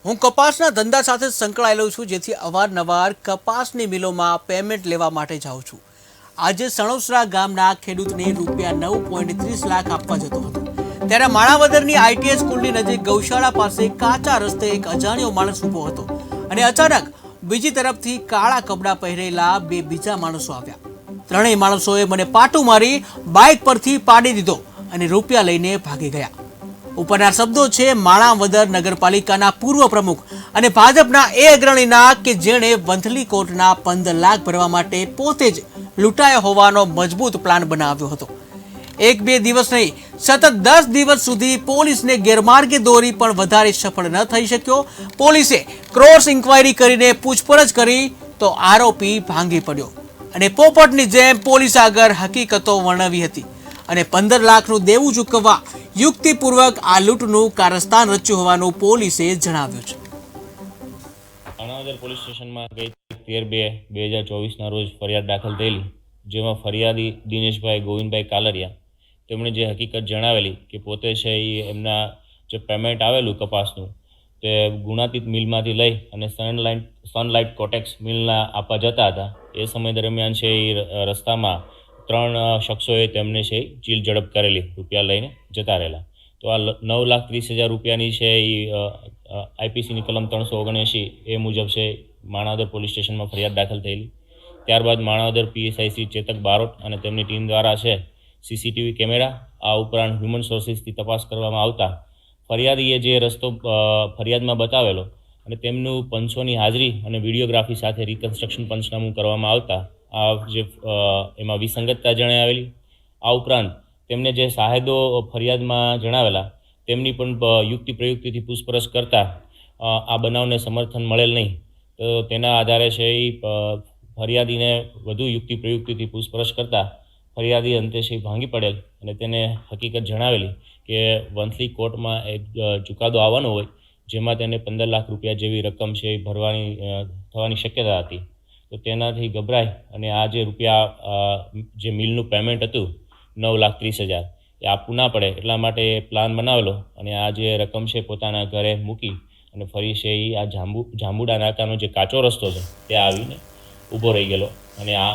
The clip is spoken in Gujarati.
હું કપાસના ધંધા સાથે સંકળાયેલો છું, જેથી અવારનવાર કપાસની મિલોમાં પેમેન્ટ લેવા માટે જાઉં છું. આજે સણોસરા ગામના ખેડૂતને ₹9.30 લાખ આપવા જતો હતો, ત્યારે માણાવદરની આઈટીએસ સ્કૂલની નજીક ગૌશાળા પાસે કાચા રસ્તે એક અજાણ્યો માણસ ઊભો હતો અને અચાનક બીજી તરફથી કાળા કપડાં પહેરેલા બે બીજા માણસો આવ્યા. ત્રણેય માણસોએ મને પાટું મારી બાઇક પરથી પાડી દીધો અને રૂપિયા લઈને ભાગી ગયા. ઉપરના શબ્દો છે માણાવદર નગરપાલિકાના પૂર્વ પ્રમુખ અને ભાજપના એ અગ્રણીના કે જેણે વંથલી કોર્ટના 15 લાખ ભરવા માટે પોતે જ લૂંટાયો હોવાનો મજબૂત પ્લાન બનાવ્યો હતો. 1-2 દિવસ નહીં, સતત 10 દિવસ સુધી પોલીસને ગેરમાર્ગે દોરી પણ વધારે સફળ ન થઈ શક્યો. પોલીસે ક્રોસ ઇન્ક્વાયરી કરીને પૂછપરછ કરી તો આરોપી ભાંગી પડ્યો અને પોપટની જેમ પોલીસ આગળ હકીકતો વર્ણવી હતી અને 15 લાખનું દેવું ચૂકવવા યુક્તિપૂર્વક આ લૂંટનું કારસ્તાન રચ્યું હોવાનું પોલીસે જણાવ્યું છે. માણાવદર પોલીસ સ્ટેશનમાં ગઈ 13/2/2024ના રોજ ફરિયાદ દાખલ થયેલી, જેમાં ફરિયાદી દિનેશભાઈ ગોવિંદભાઈ કાલરિયા તેમણે જે હકીકત જણાવેલી કે પોતે છે એ એમના જે પેમેન્ટ આવેલું કપાસનું તે ગુણાતીત મિલમાંથી લઈ અને સનલાઇટ કોટેક્સ મિલના આપવા જતા હતા. એ સમય દરમિયાન છે એ રસ્તામાં 3 શખ્સોએ તેમને છે ચીલ ઝડપ કરેલી, રૂપિયા લઈને જતા રહેલા. તો આ 9,30,000 રૂપિયાની છે એ આઈપીસીની કલમ 379 એ મુજબ છે માણાવદર પોલીસ સ્ટેશનમાં ફરિયાદ દાખલ થયેલી. ત્યારબાદ માણાવદર પીએસઆઈ ચેતક બારોટ અને તેમની ટીમ દ્વારા છે સીસીટીવી કેમેરા, આ ઉપરાંત હ્યુમન સોર્સિસથી તપાસ કરવામાં આવતા ફરિયાદીએ જે રસ્તો ફરિયાદમાં બતાવેલો અને તેમનું પંચોની હાજરી અને વિડીયોગ્રાફી સાથે રિકન્સ્ટ્રક્શન પંચનામું કરવામાં આવતા આ જે એમાં વિસંગતતા જણાવેલી. આ ઉપરાંત તેમને જે સાહેદો ફરિયાદમાં જણાવેલા તેમની પણ યુક્તિ પ્રયુક્તિથી પૂછપરછ કરતા આ બનાવને સમર્થન મળેલ નહીં. તો તેના આધારે છે એ ફરિયાદીને વધુ યુક્તિ પ્રયુક્તિથી પૂછપરછ કરતા ફરિયાદી અંતે છે ભાંગી પડેલ અને તેને હકીકત જણાવેલી કે વંથલી કોર્ટમાં એક ચુકાદો આવવાનો હોય, જેમાં તેને 15 લાખ રૂપિયા જેવી રકમ છે એ થવાની શક્યતા હતી. તો તેનાથી ગભરાય અને આ જે રૂપિયા જે મિલનું પેમેન્ટ હતું 9,30,000 એ આપવું ના પડે એટલા માટે પ્લાન બનાવેલો અને આ જે રકમ છે પોતાના ઘરે મૂકી અને ફરી છે એ આ જાંબુડા નાકાનો જે કાચો રસ્તો છે તે આવીને ઊભો રહી ગયેલો અને આ